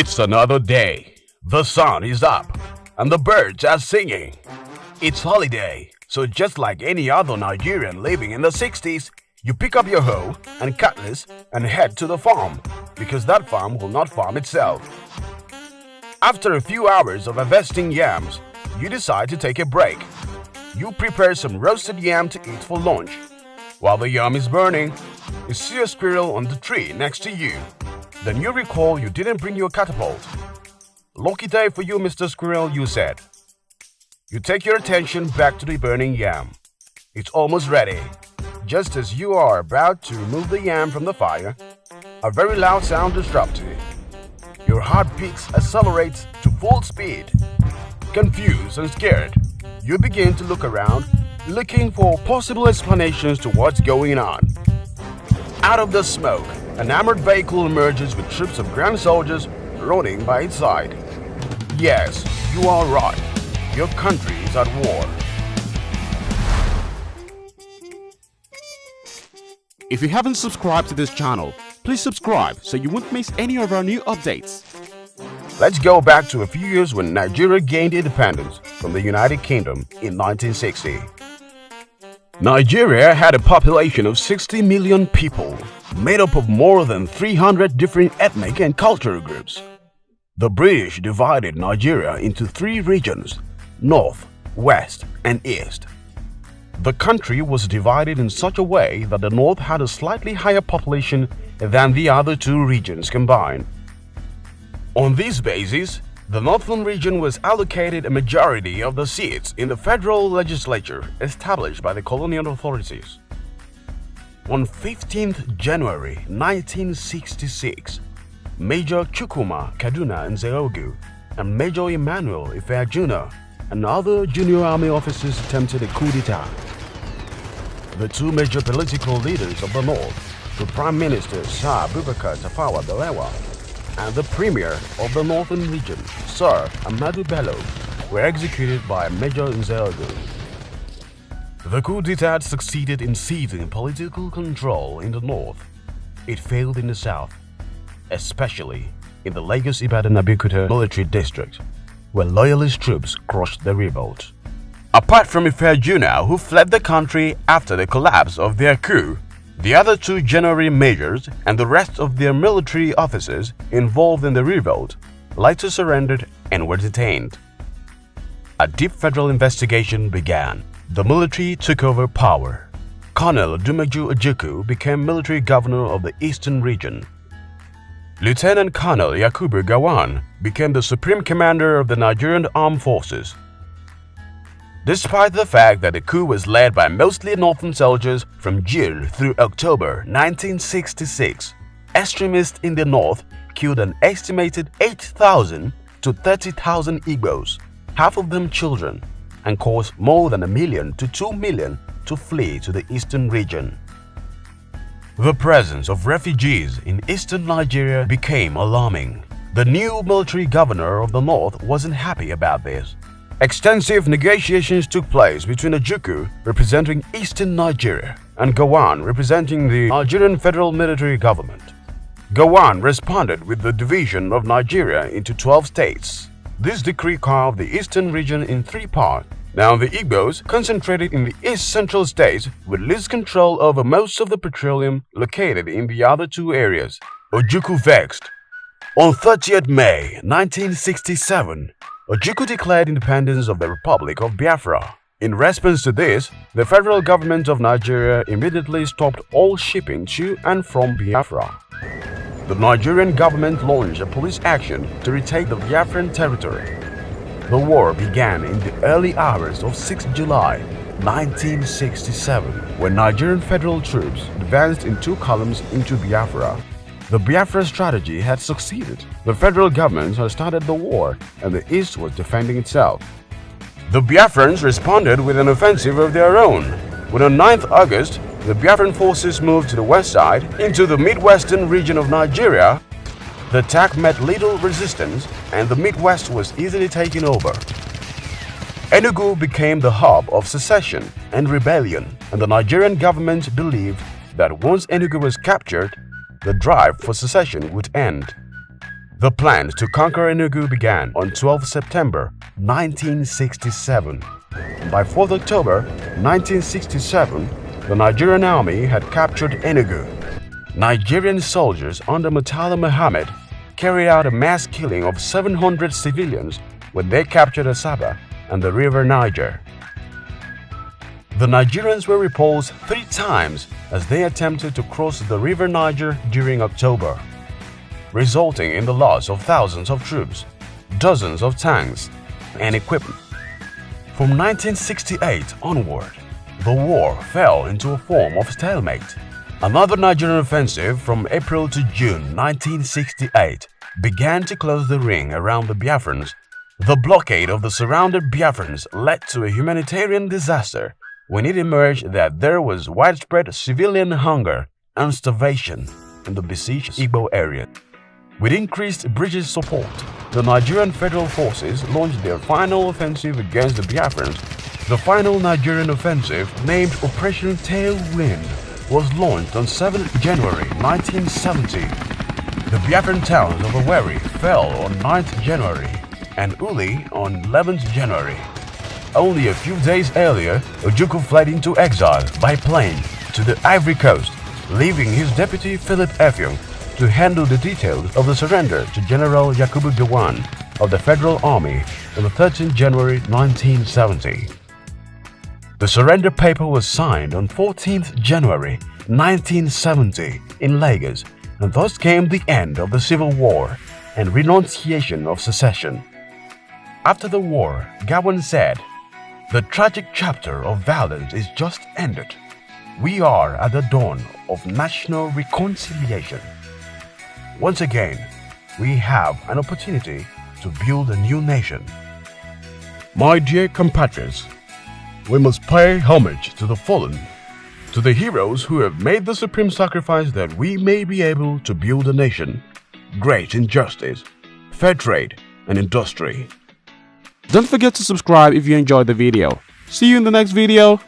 It's another day. The sun is up and the birds are singing. It's holiday, so just like any other Nigerian living in the 60s, you pick up your hoe and cutlass and head to the farm because that farm will not farm itself. After a few hours of harvesting yams, you decide to take a break. You prepare some roasted yam to eat for lunch. While the yam is burning, you see a squirrel on the tree next to you. Then you recall you didn't bring your catapult. "Lucky day for you, Mr. Squirrel," you said. You take your attention back to the burning yam. It's almost ready. Just as you are about to remove the yam from the fire, a very loud sound disrupts you. Your heart beats accelerates to full speed. Confused and scared, you begin to look around, looking for possible explanations to what's going on. Out of the smoke, an armored vehicle emerges with troops of ground soldiers running by its side. Yes, you are right. Your country is at war. If you haven't subscribed to this channel, please subscribe so you won't miss any of our new updates. Let's go back to a few years when Nigeria gained independence from the United Kingdom in 1960. Nigeria had a population of 60 million people, made up of more than 300 different ethnic and cultural groups. The British divided Nigeria into three regions: North, West, and East. The country was divided in such a way that the North had a slightly higher population than the other two regions combined. On this basis, the Northern region was allocated a majority of the seats in the federal legislature established by the colonial authorities. On 15th January 1966, Major Chukwuma Kaduna Nzeogu and Major Emmanuel Ifeajuna and other junior army officers attempted a coup d'etat. The two major political leaders of the North, the Prime Minister Sir Abubakar Tafawa Balewa and the Premier of the Northern region, Sir Ahmadu Bello, were executed by Major Nzeogu. The coup d'etat succeeded in seizing political control in the north. It failed in the south, especially in the Lagos-Ibadan-Abeokuta military district, where loyalist troops crushed the revolt. Apart from Ifeajuna, who fled the country after the collapse of their coup, the other two general majors and the rest of their military officers involved in the revolt later surrendered and were detained. A deep federal investigation began. The military took over power. Colonel Dumaju Ojukwu became military governor of the Eastern region. Lieutenant Colonel Yakubu Gowon became the supreme commander of the Nigerian Armed Forces. Despite the fact that the coup was led by mostly northern soldiers from June through October 1966, extremists in the north killed an estimated 8,000 to 30,000 Igbos, half of them children, and caused more than 1 million to 2 million to flee to the eastern region. The presence of refugees in eastern Nigeria became alarming. The new military governor of the north wasn't happy about this. Extensive negotiations took place between Ojukwu, representing eastern Nigeria, and Gowon, representing the Nigerian federal military government. Gowon responded with the division of Nigeria into 12 states. This decree carved the eastern region in three parts. Now the Igbos, concentrated in the east-central states, would lose control over most of the petroleum located in the other two areas. Ojukwu vexed. On 30th May 1967, Ojukwu declared independence of the Republic of Biafra. In response to this, the federal government of Nigeria immediately stopped all shipping to and from Biafra. The Nigerian government launched a police action to retake the Biafran territory. The war began in the early hours of 6 July 1967, when Nigerian federal troops advanced in two columns into Biafra. The Biafra strategy had succeeded. The federal government had started the war and the East was defending itself. The Biafrans responded with an offensive of their own. When on 9th August, the Biafran forces moved to the west side into the midwestern region of Nigeria, the attack met little resistance and the Midwest was easily taken over. Enugu became the hub of secession and rebellion, and the Nigerian government believed that once Enugu was captured, the drive for secession would end. The plan to conquer Enugu began on 12 September 1967. By 4th October 1967, the Nigerian army had captured Enugu. Nigerian soldiers under Murtala Muhammad carried out a mass killing of 700 civilians when they captured Asaba and the river Niger. The Nigerians were repulsed 3 times as they attempted to cross the river Niger during October, resulting in the loss of thousands of troops, dozens of tanks, and equipment. From 1968 onward, the war fell into a form of stalemate. Another Nigerian offensive from April to June 1968 began to close the ring around the Biafrans. The blockade of the surrounded Biafrans led to a humanitarian disaster when it emerged that there was widespread civilian hunger and starvation in the besieged Igbo area. With increased British support, the Nigerian Federal Forces launched their final offensive against the Biafrans. The final Nigerian offensive, named Operation Tailwind, was launched on 7 January 1970. The Biafran towns of Owerri fell on 9th January and Uli on 11th January. Only a few days earlier, Ojukwu fled into exile by plane to the Ivory Coast, leaving his deputy Philip Effiong to handle the details of the surrender to General Yakubu Gowon of the Federal Army on the 13th January 1970. The surrender paper was signed on 14th January 1970 in Lagos, and thus came the end of the Civil War and renunciation of secession. After the war, Gowon said, "The tragic chapter of violence is just ended. We are at the dawn of national reconciliation. Once again, we have an opportunity to build a new nation." My dear compatriots, we must pay homage to the fallen, to the heroes who have made the supreme sacrifice that we may be able to build a nation great in justice, fair trade, and industry. Don't forget to subscribe if you enjoyed the video. See you in the next video.